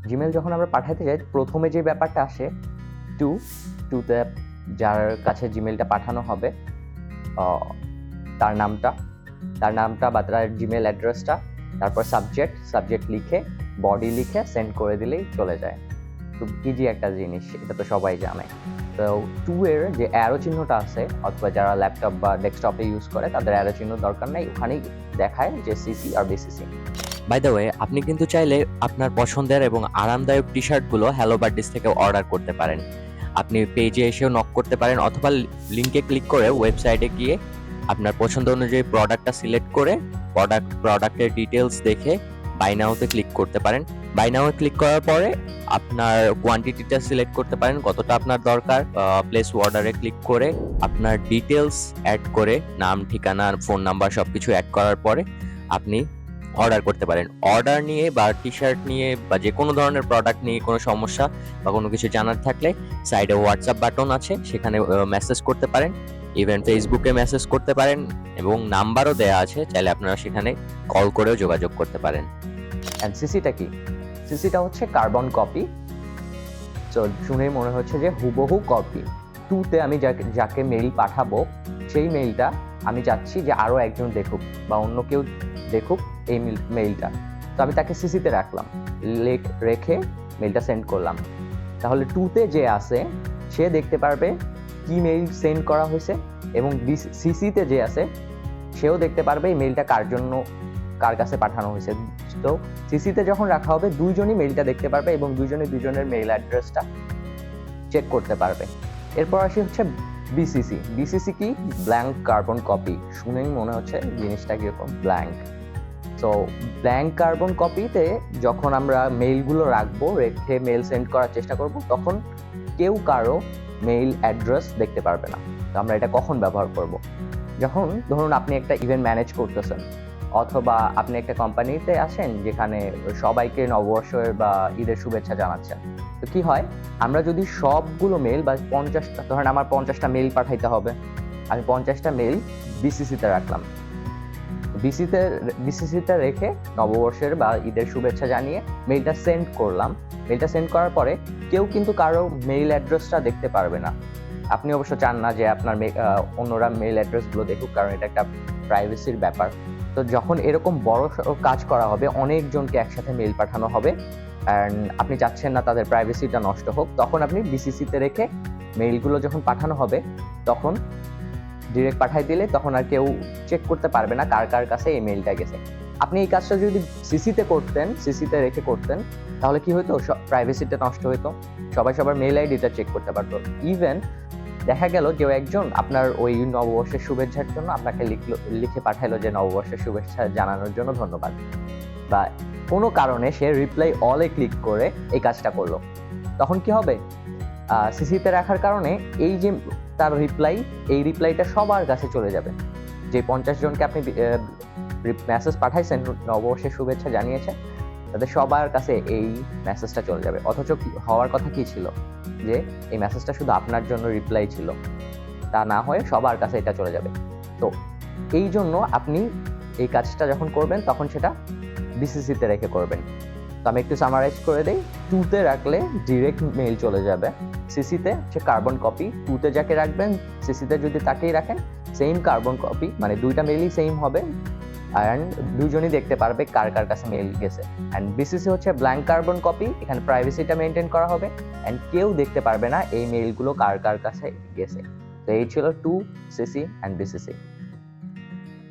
Gmail যখন আমরা পাঠাতে যাই প্রথমে যে ব্যাপারটা আসে টুতে যার কাছে জিমেলটা পাঠানো হবে তার নামটা বা তার জিমেল অ্যাড্রেসটা, তারপর সাবজেক্ট লিখে বডি লিখে সেন্ড করে দিলেই চলে যায়। খুব ইজি একটা জিনিস, এটা তো সবাই জানে। তো 2 এর যে অ্যারো চিহ্নটা আছে, অথবা যারা ল্যাপটপ বা ডেস্কটপে ইউজ করে তাদের অ্যারো চিহ্ন দরকার নাই, ওখানেই দেখায় যে সিসি আর বিসিসি। বাই দ্য ওয়ে, আপনি কিন্তু চাইলে আপনার পছন্দের এবং আরামদায়ক টি শার্টগুলো হ্যালো বার্ডিস থেকে অর্ডার করতে পারেন। আপনি পেজে এসেও নক করতে পারেন, অথবা লিঙ্কে ক্লিক করে ওয়েবসাইটে গিয়ে আপনার পছন্দ অনুযায়ী প্রোডাক্টটা সিলেক্ট করে প্রোডাক্টের ডিটেলস দেখে বাই নাওতে ক্লিক করতে পারেন। বাই নাও ক্লিক করার পরে আপনার কোয়ান্টিটিটা সিলেক্ট করতে পারেন, কতটা আপনার দরকার। প্লেস অর্ডারে ক্লিক করে আপনার ডিটেলস অ্যাড করে নাম, ঠিকানা, ফোন নাম্বার সবকিছু অ্যাড করার পরে আপনি অর্ডার করতে পারেন। অর্ডার নিয়ে বা টি শার্ট নিয়ে বা যে কোনো ধরনের প্রোডাক্ট নিয়ে কোনো সমস্যা বা কোনো কিছু জানার থাকলে সাইডে হোয়াটসঅ্যাপ বাটন আছে, সেখানে মেসেজ করতে পারেন। ইভেন ফেসবুকে মেসেজ করতে পারেন এবং নাম্বারও দেওয়া আছে, চাইলে আপনারা সেখানে কল করেও যোগাযোগ করতে পারেন। অ্যান্ড সিসিটা কি? সিসিটা হচ্ছে কার্বন কপি। তো শুনেই মনে হচ্ছে যে হুবহু কপি। 2তে আমি যাকে মেইল পাঠাবো সেই মেইলটা আমি চাচ্ছি যে আরও একজন দেখুক বা অন্য কেউ দেখুক এই মেইলটা, তো আমি তাকে সিসিতে রাখলাম, রেখে মেইলটা সেন্ড করলাম। তাহলে 2তে যে আছে সে দেখতে পারবে কি মেইল সেন্ড করা হয়েছে, এবং সিসিতে যে আছে সেও দেখতে পারবে এই মেইলটা কার কাছে পাঠানো হয়েছে। তো সিসিতে যখন রাখা হবে দুইজনই মেইলটা দেখতে পারবে এবং দুইজনের মেইল অ্যাড্রেসটা চেক করতে পারবে। এরপর আসি হচ্ছে বিসিসি কি? Blank carbon copy. শুনেই মনে হচ্ছে জিনিসটা কিরকম, ব্ল্যাঙ্ক। সো ব্ল্যাঙ্ক কার্বন কপিতে যখন আমরা মেইলগুলো রাখবো, রেখে মেইল সেন্ড করার চেষ্টা করব, তখন কেউ কারো মেইল অ্যাড্রেস দেখতে পারবে না। তো আমরা এটা কখন ব্যবহার করব? যখন ধরুন আপনি একটা ইভেন্ট ম্যানেজ করতেছেন, অথবা আপনি একটা কোম্পানিতে আছেন যেখানে সবাইকে নববর্ষের বা ঈদের শুভেচ্ছা জানাচ্ছেন। তো কি হয়, আমরা যদি সবগুলো মেইল বা 50টা, ধরেন আমার 50টা মেইল পাঠাইতে হবে, আমি 50টা মেইল বিসিসিতে রাখলাম। বিসিসিতে রেখে নববর্ষের বা ঈদের শুভেচ্ছা জানিয়ে মেইলটা সেন্ড করলাম। মেইলটা সেন্ড করার পরে কেউ কিন্তু কারো মেইল অ্যাড্রেসটা দেখতে পারবে না। আপনি অবশ্য চান না যে আপনার অন্যরা মেইল অ্যাড্রেসগুলো দেখুক, কারণ এটা একটা প্রাইভেসির ব্যাপার। তো যখন এরকম বড় কাজ করা হবে, অনেকজনকে একসাথে মেইল পাঠানো হবে, অ্যান্ড আপনি চাচ্ছেন না তাদের প্রাইভেসিটা নষ্ট হোক, তখন আপনি বিসিসিতে রেখে মেইলগুলো যখন পাঠানো হবে তখন ডিরেক্ট পাঠাই দিলে তখন আর কেউ চেক করতে পারবে না কার কাছে এই মেইলটা গেছে। আপনি এই কাজটা যদি সিসিতে রেখে করতেন, তাহলে কি হতো, প্রাইভেসিটা নষ্ট হতো, সবাই সবার মেইল আইডিটা চেক করতে পারতো। ইভেন দেখা গেল কেউ একজন আপনার ওই নববর্ষের শুভেচ্ছার জন্য আপনাকে লিখে পাঠাইলো যে নববর্ষের শুভেচ্ছা জানানোর জন্য ধন্যবাদ, বা কোনো কারণে সে রিপ্লাই অলে ক্লিক করে এই কাজটা করলো, তখন কি হবে, সিসিতে রাখার কারণে এই যে তার রিপ্লাইটা সবার কাছে চলে যাবে। যে 50 জনকে আপনি মেসেজ পাঠাইছেন, নববর্ষের শুভেচ্ছা জানিয়েছেন, তাদের সবার কাছে এই মেসেজটা চলে যাবে। অথচ হওয়ার কথা কি ছিল, যে এই মেসেজটা শুধু আপনার জন্য রিপ্লাই ছিল, তা না হয়ে সবার কাছে এটা চলে যাবে। তো এই জন্য আপনি এই কাজটা যখন করবেন তখন সেটা বিসিসিতে রেখে করবেন। তো আমি একটু সামারাইজ করে দেই। 2তে রাখলে ডিরেক্ট মেইল চলে যাবে, সিসিতে হচ্ছে কার্বন কপি। 2তে যাকে রাখবেন, সিসিতে যদি তাকেই রাখেন, সেম কার্বন কপি, মানে দুইটা মেইলই সেম হবে, অ্যান্ড দুজনই দেখতে পারবে কার কাছে মেইল গেছে। অ্যান্ড বিসিসি হচ্ছে ব্ল্যাঙ্ক কার্বন কপি, এখানে প্রাইভেসিটা মেনটেন করা হবে, অ্যান্ড কেউ দেখতে পারবে না এই মেইলগুলো কার কাছে গেছে। তো এই ছিল 2 সিসি অ্যান্ড বিসিসি।